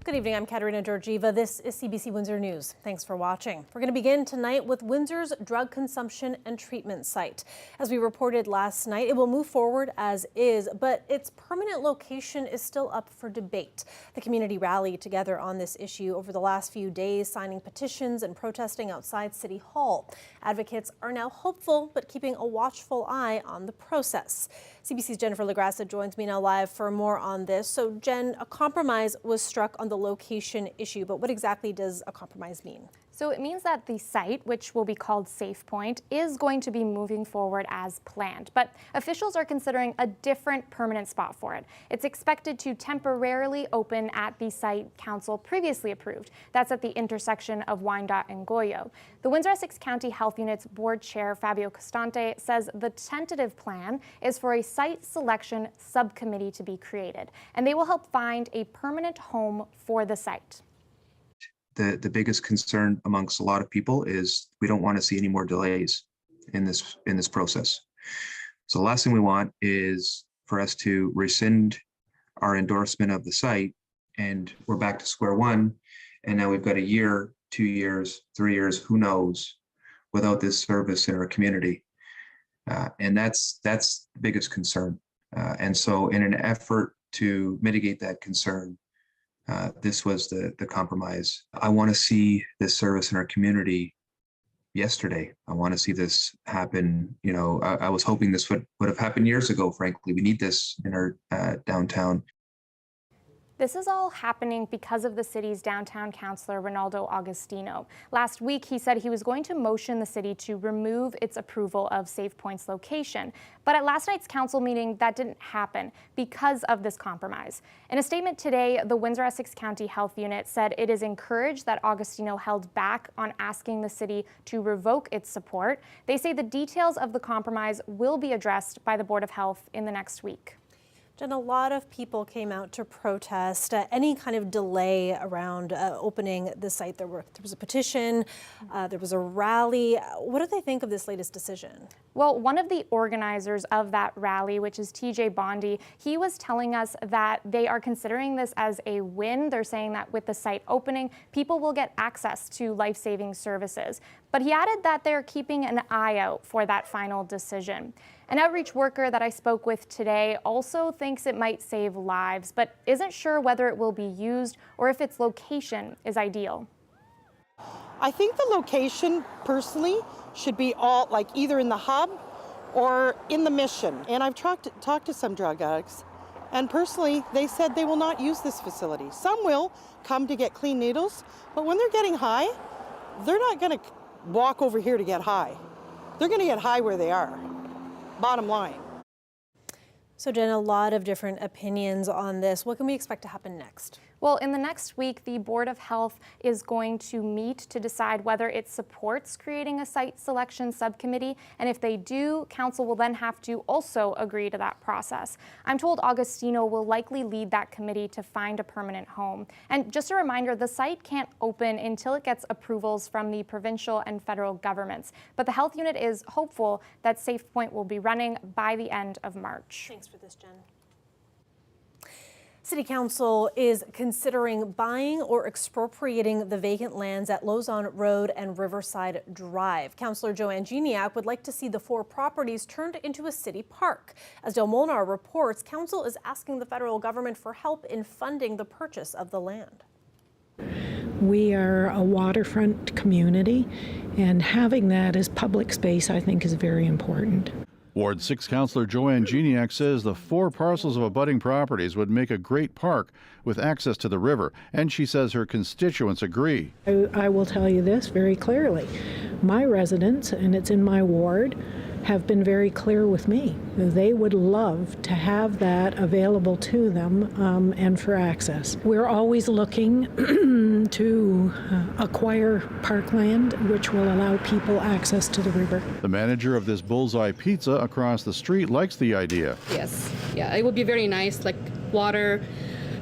Good evening, I'm Katerina Georgieva. This is CBC Windsor News. Thanks for watching. We're going to begin tonight with Windsor's drug consumption and treatment site. As we reported last night, it will move forward as is, but its permanent location is still up for debate. The community rallied together on this issue over the last few days, signing petitions and protesting outside City Hall. Advocates are now hopeful, but keeping a watchful eye on the process. CBC's Jennifer LaGrassa joins me now live for more on this. So, Jen, a compromise was struck on the location issue, but what exactly does a compromise mean? So it means that the site, which will be called Safe Point, is going to be moving forward as planned. But officials are considering a different permanent spot for it. It's expected to temporarily open at the site council previously approved. That's at the intersection of Wyandotte and Goyo. The Windsor-Essex County Health Unit's board chair, Fabio Costante, says the tentative plan is for a site selection subcommittee to be created, and they will help find a permanent home for the site. The biggest concern amongst a lot of people is we don't want to see any more delays in this process. So the last thing we want is for us to rescind our endorsement of the site, and we're back to square one. And now we've got a year, 2 years, 3 years, who knows, without this service in our community. And that's the biggest concern. And so in an effort to mitigate that concern, this was the compromise. I want to see this service in our community yesterday. I want to see this happen. You know, I was hoping this would have happened years ago, frankly. We need this in our downtown. This is all happening because of the city's downtown councillor, Ronaldo Agostino. Last week, he said he was going to motion the city to remove its approval of Safe Point's location. But at last night's council meeting, that didn't happen because of this compromise. In a statement today, the Windsor-Essex County Health Unit said it is encouraged that Agostino held back on asking the city to revoke its support. They say the details of the compromise will be addressed by the Board of Health in the next week. Jen, a lot of people came out to protest any kind of delay around opening the site. There was a petition, there was a rally. What do they think of this latest decision? Well, one of the organizers of that rally, which is TJ Bondi, he was telling us that they are considering this as a win. They're saying that with the site opening, people will get access to life-saving services. But he added that they're keeping an eye out for that final decision. An outreach worker that I spoke with today also thinks it might save lives, but isn't sure whether it will be used or if its location is ideal. I think the location, personally, should be all like either in the hub or in the mission. And I've talked to some drug addicts, and personally, they said they will not use this facility. Some will come to get clean needles, but when they're getting high, they're not going to walk over here to get high. They're going to get high where they are. Bottom line. So, Jen, a lot of different opinions on this. What can we expect to happen next? Well, in the next week, the Board of Health is going to meet to decide whether it supports creating a site selection subcommittee. And if they do, council will then have to also agree to that process. I'm told Agostino will likely lead that committee to find a permanent home. And just a reminder, the site can't open until it gets approvals from the provincial and federal governments. But the health unit is hopeful that Safe Point will be running by the end of March. Thanks for this, Jen. City Council is considering buying or expropriating the vacant lands at Lausanne Road and Riverside Drive. Councillor Joanne Geniak would like to see the 4 properties turned into a city park. As Del Molnar reports, Council is asking the federal government for help in funding the purchase of the land. We are a waterfront community, and having that as public space, I think, is very important. Ward 6 Councillor Joanne Geniak says the 4 parcels of abutting properties would make a great park with access to the river, and she says her constituents agree. I will tell you this very clearly. My residents, and it's in my ward, have been very clear with me. They would love to have that available to them and for access. We're always looking to acquire parkland, which will allow people access to the river. The manager of this Bullseye Pizza across the street likes the idea. Yes, yeah, it would be very nice, like water.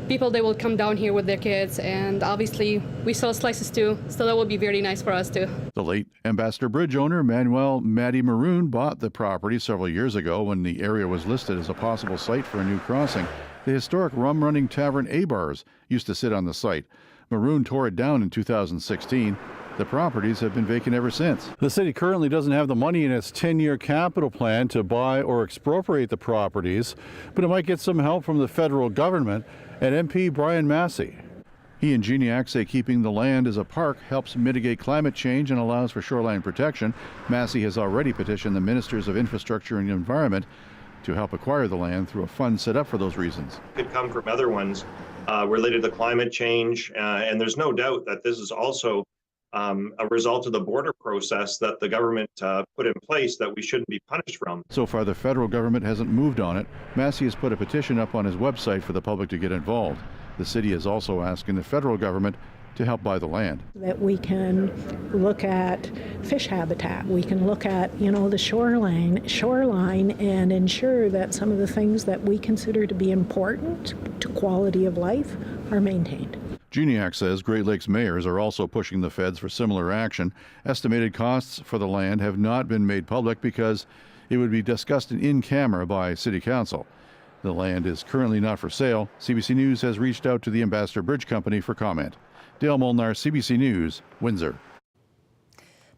People, they will come down here with their kids, and obviously we sell slices too, so that would be very nice for us too. The late Ambassador Bridge owner Manuel Matty Maroon bought the property several years ago when the area was listed as a possible site for a new crossing. The historic rum-running tavern A-Bars used to sit on the site. Maroon tore it down in 2016. The properties have been vacant ever since. The city currently doesn't have the money in its 10-year capital plan to buy or expropriate the properties, but it might get some help from the federal government and MP Brian Massey. He and Geniac say keeping the land as a park helps mitigate climate change and allows for shoreline protection. Massey has already petitioned the Ministers of Infrastructure and Environment to help acquire the land through a fund set up for those reasons. Could come from other ones related to climate change, and there's no doubt that this is also a result of the border process that the government put in place that we shouldn't be punished from. So far, the federal government hasn't moved on it. Massey has put a petition up on his website for the public to get involved. The city is also asking the federal government to help buy the land. That we can look at fish habitat, we can look at, the shoreline and ensure that some of the things that we consider to be important to quality of life are maintained. Geniac says Great Lakes mayors are also pushing the feds for similar action. Estimated costs for the land have not been made public because it would be discussed in camera by City Council. The land is currently not for sale. CBC News has reached out to the Ambassador Bridge Company for comment. Dale Molnar, CBC News, Windsor.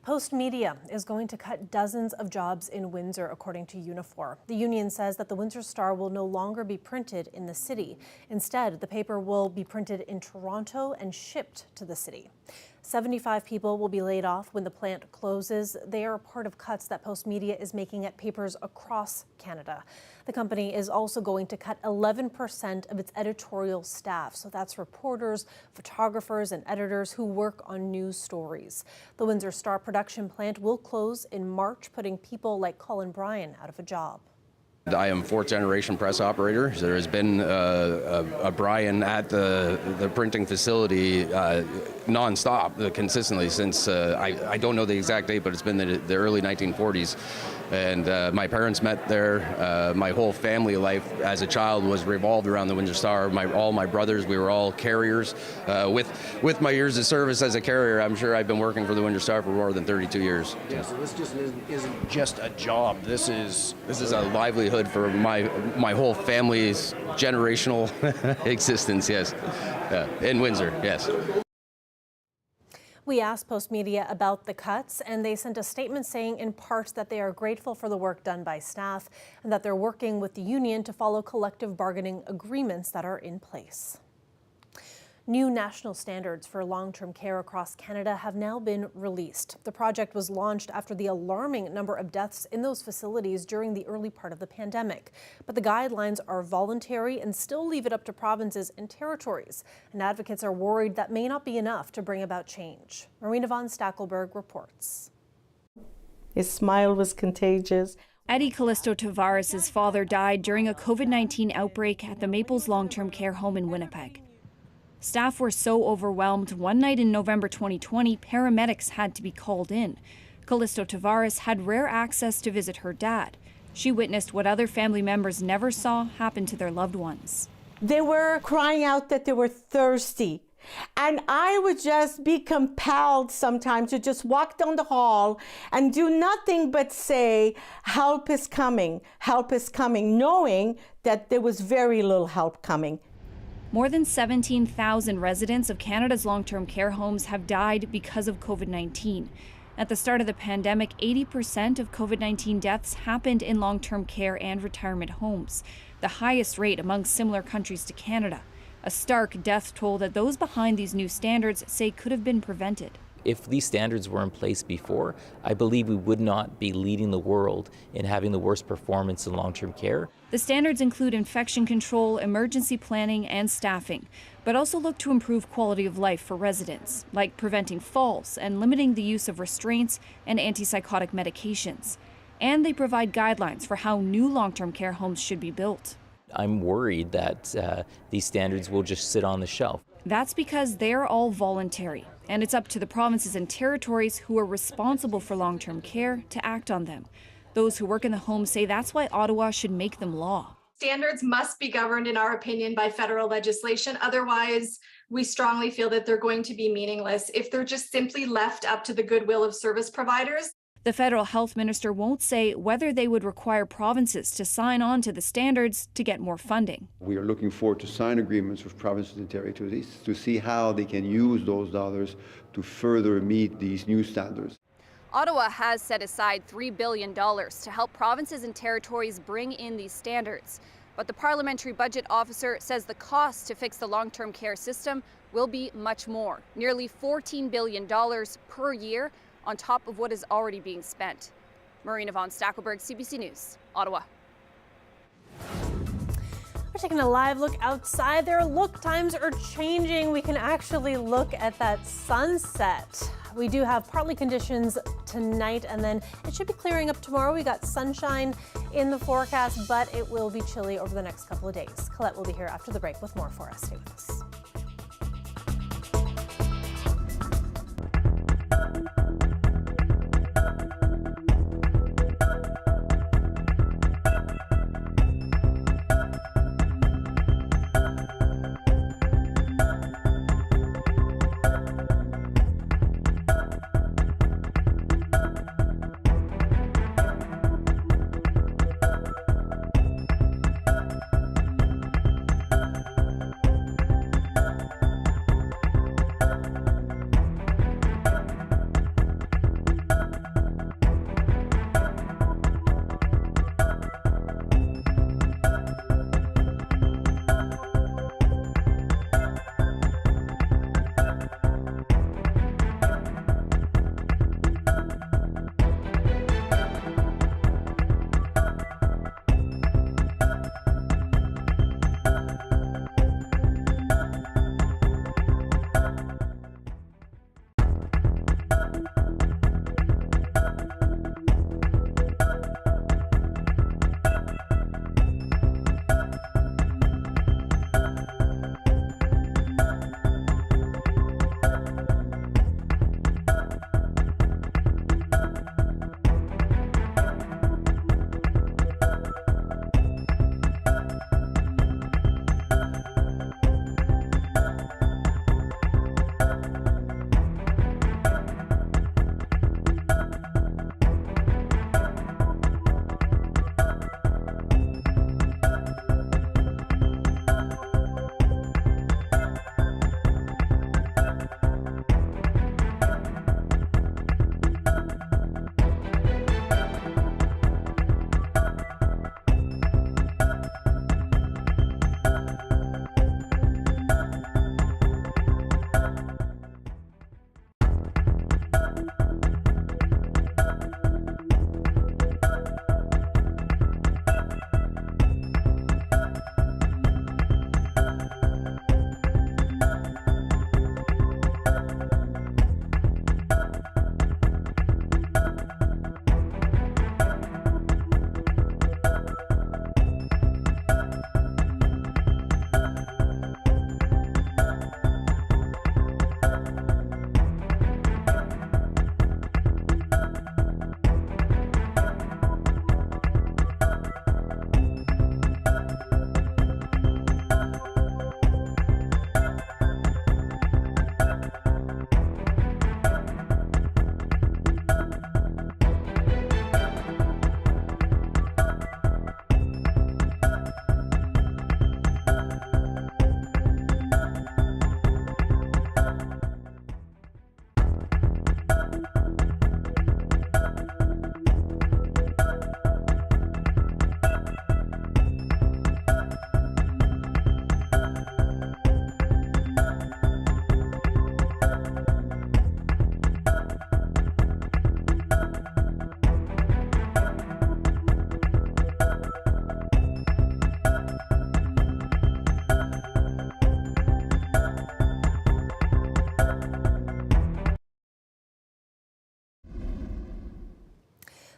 Post Media is going to cut dozens of jobs in Windsor, according to Unifor. The union says that the Windsor Star will no longer be printed in the city. Instead, the paper will be printed in Toronto and shipped to the city. 75 people will be laid off when the plant closes. They are a part of cuts that Post Media is making at papers across Canada. The company is also going to cut 11% of its editorial staff. So that's reporters, photographers, and editors who work on news stories. The Windsor Star production plant will close in March, putting people like Colin Bryan out of a job. I am fourth generation press operator. There has been a Brian at the printing facility nonstop, consistently since, I don't know the exact date, but it's been the early 1940s. And my parents met there. My whole family life as a child was revolved around the Windsor Star. All my brothers, we were all carriers. With my years of service as a carrier, I'm sure I've been working for the Windsor Star for more than 32 years. Yeah, so this just isn't just a job. This is a livelihood for my whole family's generational existence. Yes, in Windsor. Yes. We asked Post Media about the cuts, and they sent a statement saying in part that they are grateful for the work done by staff and that they're working with the union to follow collective bargaining agreements that are in place. New national standards for long-term care across Canada have now been released. The project was launched after the alarming number of deaths in those facilities during the early part of the pandemic. But the guidelines are voluntary and still leave it up to provinces and territories. And advocates are worried that may not be enough to bring about change. Marina von Stackelberg reports. His smile was contagious. Eddie Callisto Tavares' father died during a COVID-19 outbreak at the Maples long-term care home in Winnipeg. Staff were so overwhelmed, one night in November 2020, paramedics had to be called in. Callisto Tavares had rare access to visit her dad. She witnessed what other family members never saw happen to their loved ones. They were crying out that they were thirsty. And I would just be compelled sometimes to just walk down the hall and do nothing but say, help is coming, knowing that there was very little help coming. More than 17,000 residents of Canada's long-term care homes have died because of COVID-19. At the start of the pandemic, 80% of COVID-19 deaths happened in long-term care and retirement homes, the highest rate among similar countries to Canada. A stark death toll that those behind these new standards say could have been prevented. If these standards were in place before, I believe we would not be leading the world in having the worst performance in long-term care. The standards include infection control, emergency planning, and staffing, but also look to improve quality of life for residents, like preventing falls and limiting the use of restraints and antipsychotic medications. And they provide guidelines for how new long-term care homes should be built. I'm worried that these standards will just sit on the shelf. That's because they're all voluntary, and it's up to the provinces and territories who are responsible for long-term care to act on them. Those who work in the homes say that's why Ottawa should make them law. Standards must be governed, in our opinion, by federal legislation. Otherwise, we strongly feel that they're going to be meaningless if they're just simply left up to the goodwill of service providers. The federal health minister won't say whether they would require provinces to sign on to the standards to get more funding. We are looking forward to sign agreements with provinces and territories to see how they can use those dollars to further meet these new standards. Ottawa has set aside $3 billion to help provinces and territories bring in these standards. But the parliamentary budget officer says the cost to fix the long-term care system will be much more, nearly $14 billion per year on top of what is already being spent. Marina von Stackelberg, CBC News, Ottawa. We're taking a live look outside. Their look times are changing. We can actually look at that sunset. We do have partly conditions tonight, and then it should be clearing up tomorrow. We got sunshine in the forecast, but it will be chilly over the next couple of days. Colette will be here after the break with more for us. Stay with us.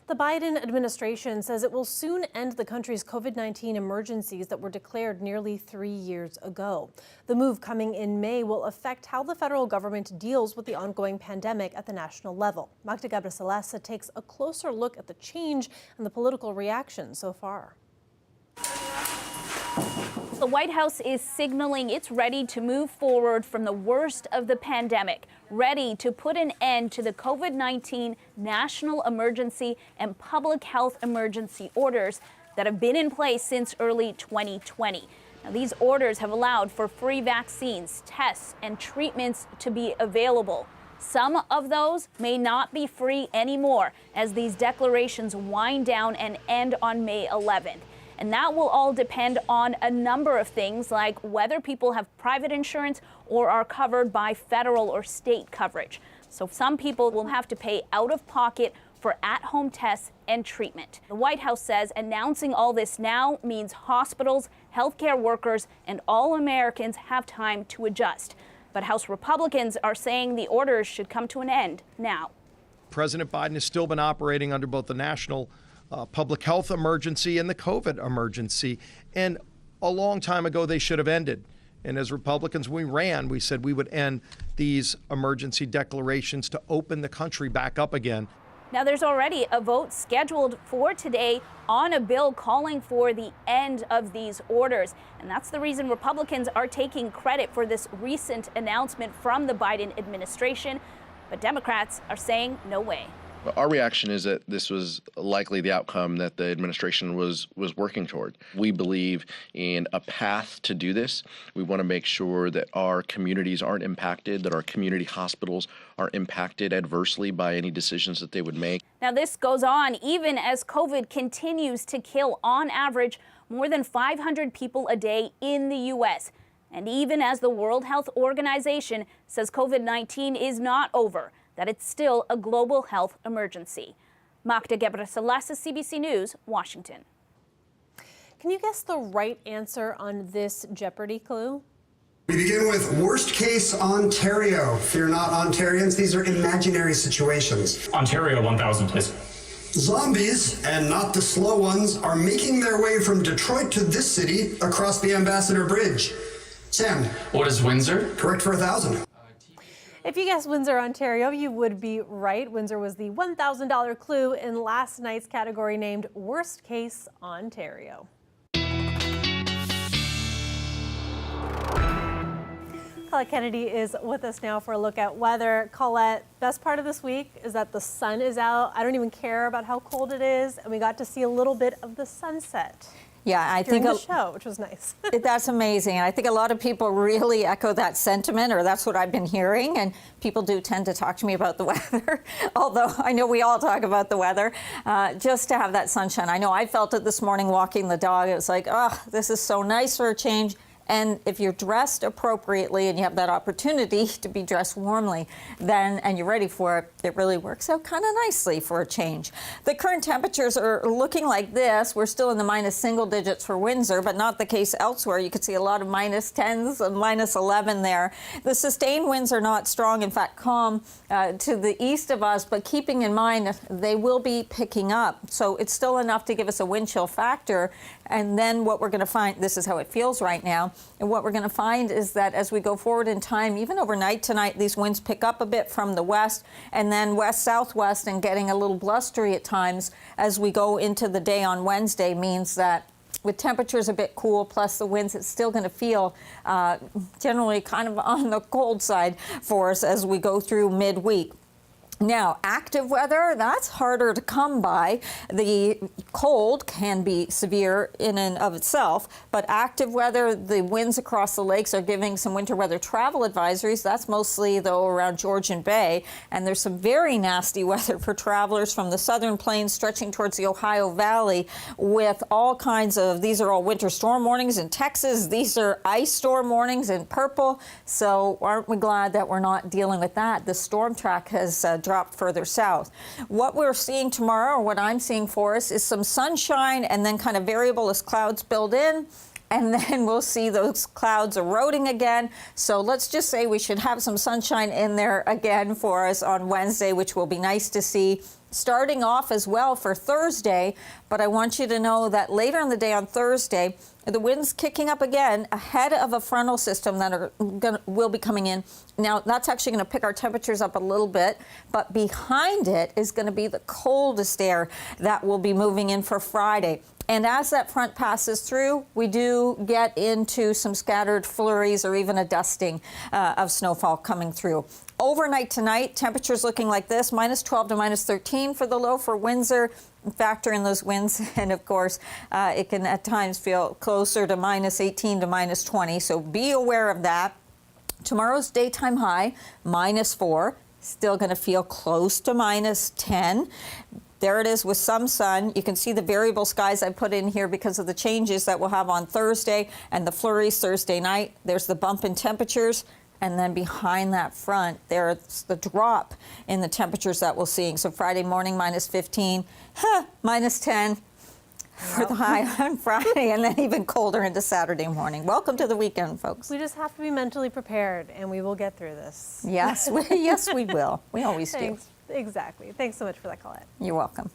The Biden administration says it will soon end the country's COVID-19 emergencies that were declared nearly 3 years ago. The move coming in May will affect how the federal government deals with the ongoing pandemic at the national level. Magda Gabrisalasa takes a closer look at the change and the political reaction so far. The White House is signaling it's ready to move forward from the worst of the pandemic, ready to put an end to the COVID-19 national emergency and public health emergency orders that have been in place since early 2020. Now, these orders have allowed for free vaccines, tests, and treatments to be available. Some of those may not be free anymore as these declarations wind down and end on May 11th. And that will all depend on a number of things, like whether people have private insurance or are covered by federal or state coverage. So some people will have to pay out of pocket for at-home tests and treatment. The White House says announcing all this now means hospitals, healthcare workers, and all Americans have time to adjust. But House Republicans are saying the orders should come to an end now. President Biden has still been operating under both the national public health emergency and the COVID emergency. And a long time ago, they should have ended. And as Republicans, we said we would end these emergency declarations to open the country back up again. Now, there's already a vote scheduled for today on a bill calling for the end of these orders. And that's the reason Republicans are taking credit for this recent announcement from the Biden administration. But Democrats are saying no way. Our reaction is that this was likely the outcome that the administration was working toward. We believe in a path to do this. We want to make sure that our communities aren't impacted, that our community hospitals are impacted adversely by any decisions that they would make. Now, this goes on even as COVID continues to kill, on average, more than 500 people a day in the U.S. And even as the World Health Organization says COVID-19 is not over, that it's still a global health emergency. Magda Gebrselassie, CBC News, Washington. Can you guess the right answer on this Jeopardy clue? We begin with worst case Ontario. Fear not, Ontarians. These are imaginary situations. Ontario 1000, please. Zombies, and not the slow ones, are making their way from Detroit to this city across the Ambassador Bridge. Sam. What is Windsor? Correct for 1,000. If you guessed Windsor, Ontario, you would be right. Windsor was the $1,000 clue in last night's category named Worst Case Ontario. Colette Kennedy is with us now for a look at weather. Colette, best part of this week is that the sun is out. I don't even care about how cold it is, and we got to see a little bit of the sunset. Yeah, I think think the show, which was nice. That's amazing. And I think a lot of people really echo that sentiment, or that's what I've been hearing. And people do tend to talk to me about the weather, although I know we all talk about the weather, just to have that sunshine. I know I felt it this morning walking the dog. It was like, oh, this is so nice for a change. And if you're dressed appropriately and you have that opportunity to be dressed warmly, and you're ready for it, it really works out kind of nicely for a change. The current temperatures are looking like this. We're still in the minus single digits for Windsor, but not the case elsewhere. You could see a lot of minus 10s and minus 11 there. The sustained winds are not strong, in fact, calm to the east of us, but keeping in mind they will be picking up. So it's still enough to give us a wind chill factor. And then what we're going to find, this is how it feels right now, and what we're going to find is that as we go forward in time, even overnight tonight, these winds pick up a bit from the west and then west-southwest, and getting a little blustery at times as we go into the day on Wednesday means that with temperatures a bit cool, plus the winds, it's still going to feel generally kind of on the cold side for us as we go through midweek. Now, active weather, that's harder to come by. The cold can be severe in and of itself, but active weather, the winds across the lakes are giving some winter weather travel advisories. That's mostly, though, around Georgian Bay. And there's some very nasty weather for travelers from the southern plains stretching towards the Ohio Valley with all kinds of, these are all winter storm warnings in Texas. These are ice storm warnings in purple. So aren't we glad that we're not dealing with that? The storm track has dropped further south. What we're seeing tomorrow, or what I'm seeing for us, is some sunshine and then kind of variable as clouds build in. And then we'll see those clouds eroding again. So let's just say we should have some sunshine in there again for us on Wednesday, which will be nice to see. starting off as well for Thursday, but I want you to know that later in the day on Thursday, the wind's kicking up again ahead of a frontal system that will be coming in. Now, that's actually going to pick our temperatures up a little bit, but behind it is going to be the coldest air that will be moving in for Friday. And as that front passes through, we do get into some scattered flurries or even a dusting of snowfall coming through. Overnight tonight, temperatures looking like this, minus 12 to minus 13 for the low for Windsor. Factor in those winds, and of course, it can at times feel closer to minus 18 to minus 20, so be aware of that. Tomorrow's daytime high, minus 4, still going to feel close to minus 10. There it is with some sun. You can see the variable skies I put in here because of the changes that we'll have on Thursday and the flurries Thursday night. There's the bump in temperatures. And then behind that front, there's the drop in the temperatures that we're seeing. So Friday morning, minus 15, minus 10 for the high on Friday, and then even colder into Saturday morning. Welcome to the weekend, folks. We just have to be mentally prepared, and we will get through this. Yes, yes, we will. We always do. Exactly. Thanks so much for that, Colette. You're welcome.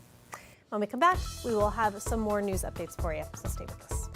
When we come back, we will have some more news updates for you, so stay with us.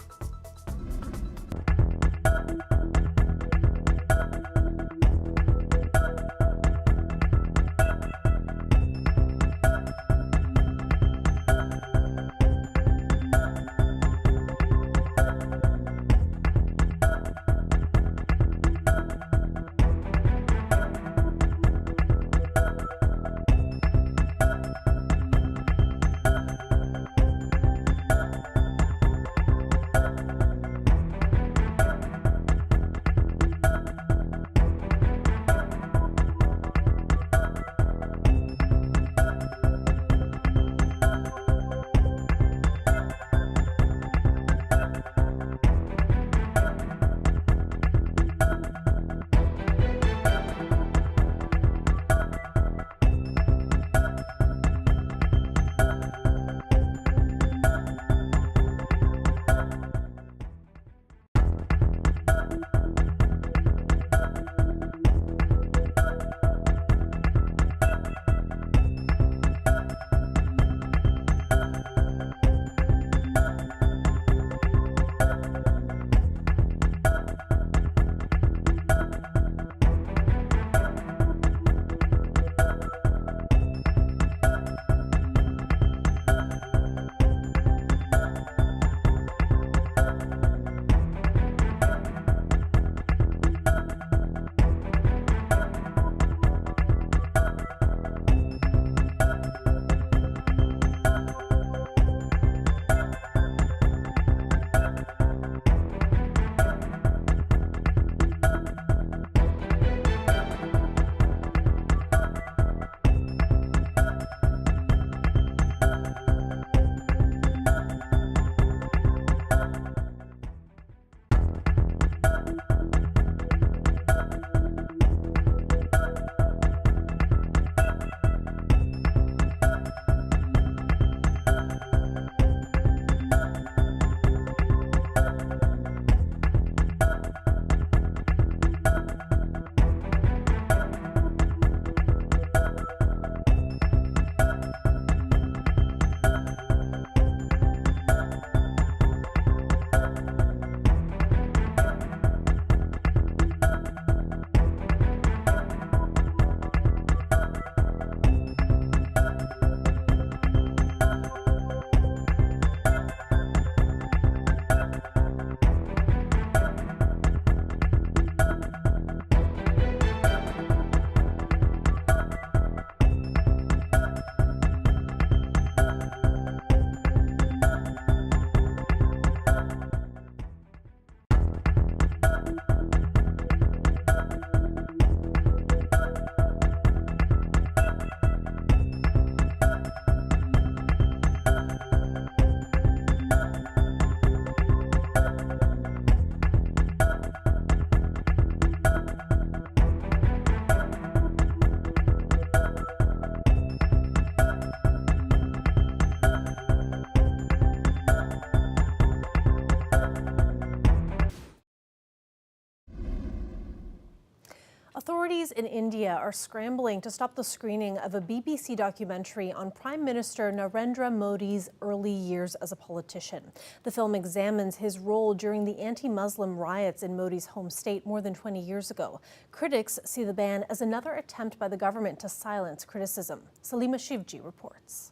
Authorities in India are scrambling to stop the screening of a BBC documentary on Prime Minister Narendra Modi's early years as a politician. The film examines his role during the anti-Muslim riots in Modi's home state more than 20 years ago. Critics see the ban as another attempt by the government to silence criticism. Salima Shivji reports.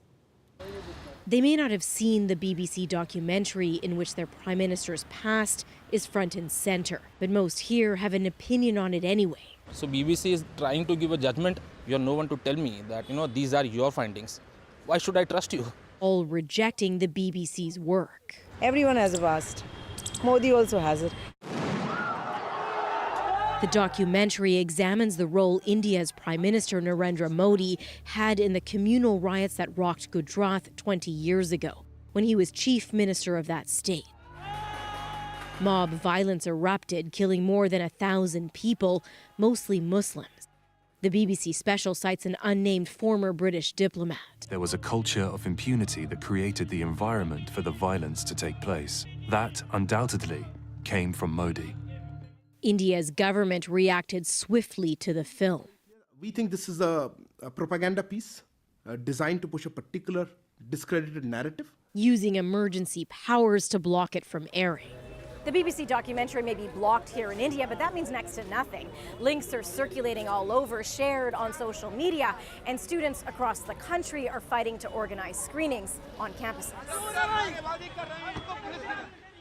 They may not have seen the BBC documentary in which their prime minister's past is front and center, but most here have an opinion on it anyway. So BBC is trying to give a judgment. You're no one to tell me that, these are your findings. Why should I trust you? All rejecting the BBC's work. Everyone has a past. Modi also has it. The documentary examines the role India's Prime Minister Narendra Modi had in the communal riots that rocked Gujarat 20 years ago, when he was chief minister of that state. Mob violence erupted, killing more than 1,000 people, mostly Muslims. The BBC special cites an unnamed former British diplomat. There was a culture of impunity that created the environment for the violence to take place. That, undoubtedly, came from Modi. India's government reacted swiftly to the film. We think this is a propaganda piece designed to push a particular discredited narrative, using emergency powers to block it from airing. The BBC documentary may be blocked here in India, but that means next to nothing. Links are circulating all over, shared on social media, and students across the country are fighting to organize screenings on campuses.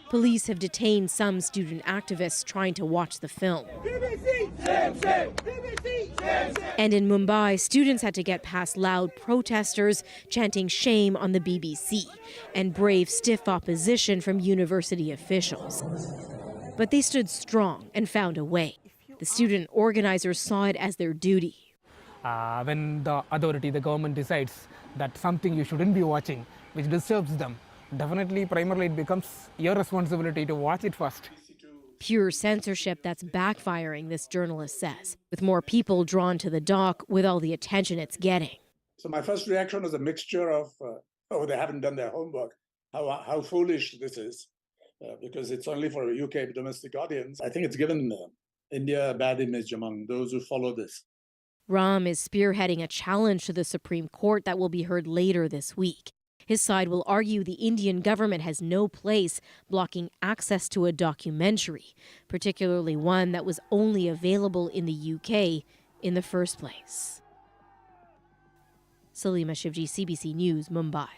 Police have detained some student activists trying to watch the film. And in Mumbai, students had to get past loud protesters chanting shame on the BBC and brave stiff opposition from university officials. But they stood strong and found a way. The student organizers saw it as their duty. When the authority, the government decides that something you shouldn't be watching, which disturbs them, definitely, primarily, it becomes your responsibility to watch it first. Pure censorship that's backfiring, this journalist says, with more people drawn to the doc with all the attention it's getting. So my first reaction was a mixture of, they haven't done their homework, how foolish this is, because it's only for a UK domestic audience. I think it's given India a bad image among those who follow this. Ram is spearheading a challenge to the Supreme Court that will be heard later this week. His side will argue the Indian government has no place blocking access to a documentary, particularly one that was only available in the UK in the first place. Salima Shivji, CBC News, Mumbai.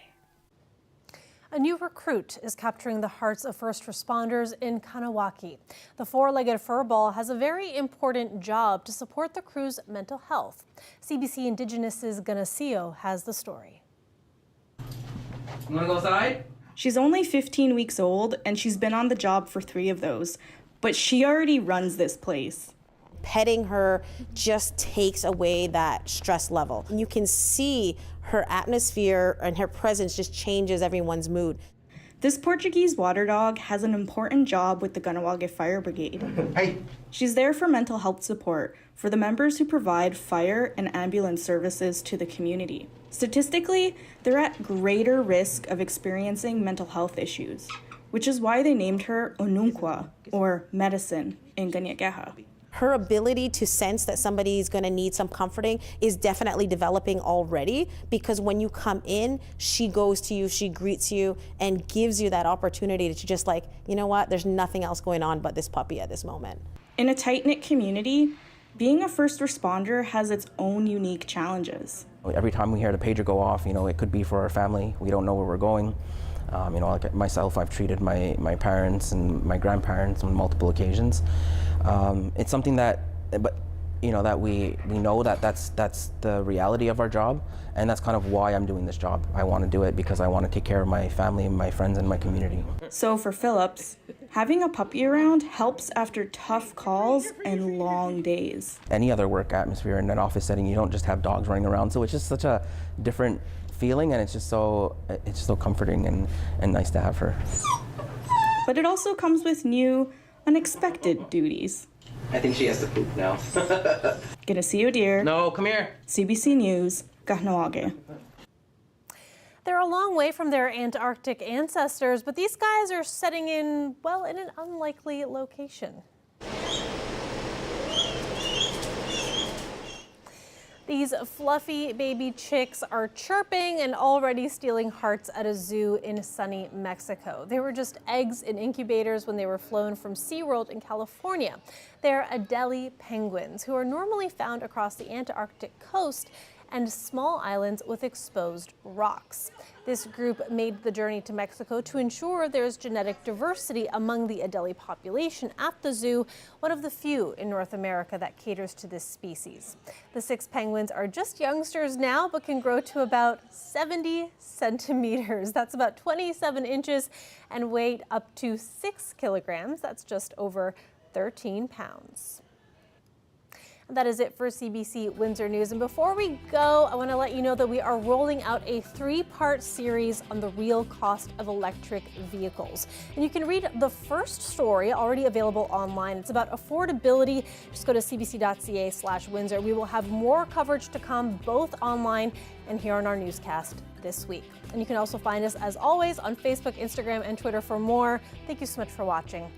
A new recruit is capturing the hearts of first responders in Kanawaki. The four-legged furball has a very important job to support the crew's mental health. CBC Indigenous' Ganasio has the story. You wanna go outside? She's only 15 weeks old, and she's been on the job for 3 of those, but she already runs this place. Petting her just takes away that stress level. And you can see her atmosphere and her presence just changes everyone's mood. This Portuguese water dog has an important job with the Ganawagi Fire Brigade. Hey. She's there for mental health support for the members who provide fire and ambulance services to the community. Statistically, they're at greater risk of experiencing mental health issues, which is why they named her Onunkwa, or medicine, in Ganyageha. Her ability to sense that somebody is going to need some comforting is definitely developing already, because when you come in, she goes to you, she greets you, and gives you that opportunity to just like, you know what, there's nothing else going on but this puppy at this moment. In a tight-knit community, being a first responder has its own unique challenges. Every time we hear the pager go off, it could be for our family. We don't know where we're going. Like myself, I've treated my parents and my grandparents on multiple occasions. It's something that we know that that's the reality of our job, and that's kind of why I'm doing this job. I want to do it because I want to take care of my family, my friends, and my community. So for Phillips, having a puppy around helps after tough calls and long days. Any other work atmosphere in an office setting, you don't just have dogs running around, so it's just such a different feeling, and it's just so comforting and nice to have her. But it also comes with new, unexpected duties. I think she has to poop now. Ganasio dear. No, come here. CBC News, Kahnawake. They're a long way from their Antarctic ancestors, but these guys are setting in, well, in an unlikely location. These fluffy baby chicks are chirping and already stealing hearts at a zoo in sunny Mexico. They were just eggs in incubators when they were flown from SeaWorld in California. They're Adelie penguins, who are normally found across the Antarctic coast and small islands with exposed rocks. This group made the journey to Mexico to ensure there's genetic diversity among the Adelie population at the zoo, one of the few in North America that caters to this species. The 6 penguins are just youngsters now, but can grow to about 70 centimeters. That's about 27 inches, and weigh up to 6 kilograms. That's just over 13 pounds. That is it for CBC Windsor News. And before we go, I want to let you know that we are rolling out a 3-part series on the real cost of electric vehicles. And you can read the first story, already available online. It's about affordability. Just go to cbc.ca/Windsor. We will have more coverage to come, both online and here on our newscast this week. And you can also find us, as always, on Facebook, Instagram, and Twitter for more. Thank you so much for watching.